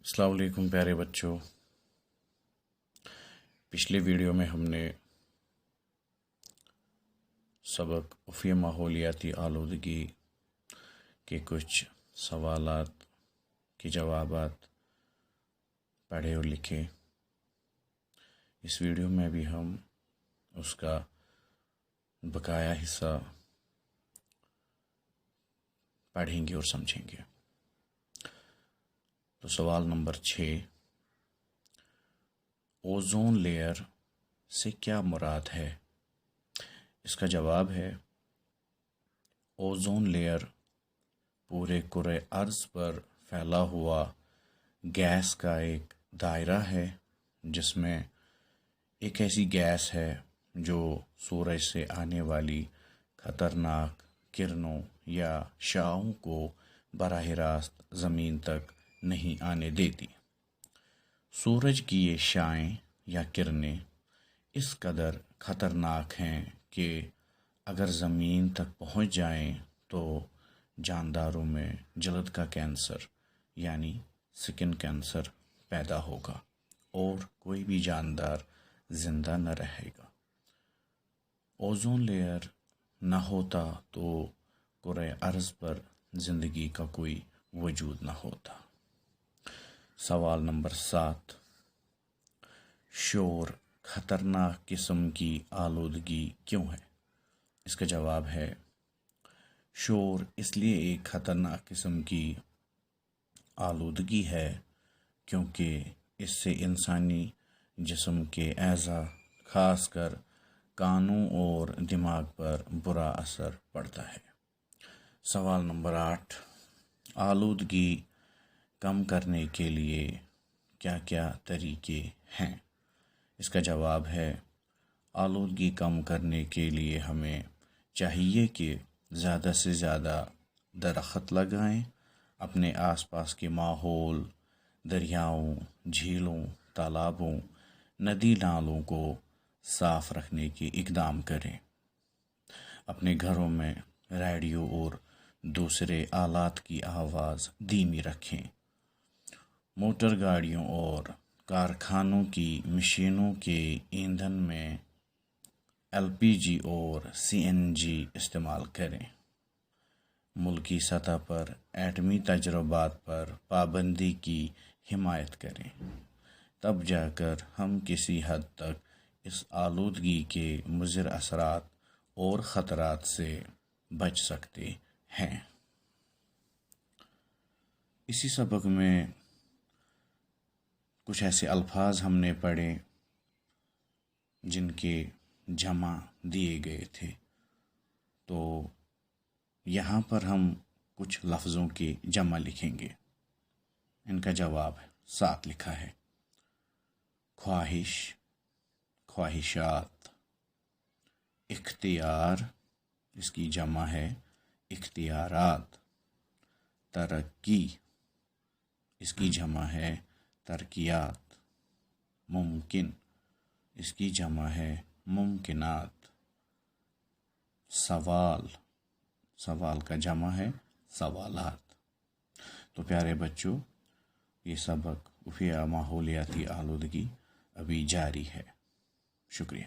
السلام علیکم پیارے بچوں، پچھلے ویڈیو میں ہم نے سبق عفوی ماحولیاتی آلودگی کے کچھ سوالات کے جوابات پڑھے اور لکھے۔ اس ویڈیو میں بھی ہم اس کا بقایا حصہ پڑھیں گے اور سمجھیں گے۔ تو سوال نمبر 6، اوزون لیئر سے کیا مراد ہے؟ اس کا جواب ہے اوزون لیئر پورے کرۂ ارض پر پھیلا ہوا گیس کا ایک دائرہ ہے جس میں ایک ایسی گیس ہے جو سورج سے آنے والی خطرناک کرنوں یا شعاعوں کو براہ راست زمین تک نہیں آنے دیتی۔ سورج کی یہ شعاعیں یا کرنیں اس قدر خطرناک ہیں کہ اگر زمین تک پہنچ جائیں تو جانداروں میں جلد کا کینسر یعنی سکن کینسر پیدا ہوگا اور کوئی بھی جاندار زندہ نہ رہے گا۔ اوزون لیئر نہ ہوتا تو کرۂ ارض پر زندگی کا کوئی وجود نہ ہوتا۔ سوال نمبر 7، شور خطرناک قسم کی آلودگی کیوں ہے؟ اس کا جواب ہے شور اس لیے ایک خطرناک قسم کی آلودگی ہے کیونکہ اس سے انسانی جسم کے اعضاء خاص کر کانوں اور دماغ پر برا اثر پڑتا ہے۔ سوال نمبر 8، آلودگی کم کرنے کے لیے کیا کیا طریقے ہیں؟ اس کا جواب ہے آلودگی کم کرنے کے لیے ہمیں چاہیے کہ زیادہ سے زیادہ درخت لگائیں، اپنے آس پاس کے ماحول، دریاؤں، جھیلوں، تالابوں، ندی نالوں کو صاف رکھنے کی اقدام کریں، اپنے گھروں میں ریڈیو اور دوسرے آلات کی آواز دھیمی رکھیں، موٹر گاڑیوں اور کارخانوں کی مشینوں کے ایندھن میں LPG اور CNG استعمال کریں، ملکی سطح پر ایٹمی تجربات پر پابندی کی حمایت کریں، تب جا کر ہم کسی حد تک اس آلودگی کے مضر اثرات اور خطرات سے بچ سکتے ہیں۔ اسی سبق میں کچھ ایسے الفاظ ہم نے پڑھے جن کے جمع دیے گئے تھے، تو یہاں پر ہم کچھ لفظوں کے جمع لکھیں گے۔ ان کا جواب 7 لکھا ہے۔ خواہش، خواہشات، اختیار، اس کی جمع ہے اختیارات، ترقی، اس کی جمع ہے ترقیات، ممکن، اس کی جمع ہے ممکنات، سوال، سوال کا جمع ہے سوالات۔ تو پیارے بچوں، یہ سبق عفوی ماحولیاتی آلودگی ابھی جاری ہے۔ شکریہ۔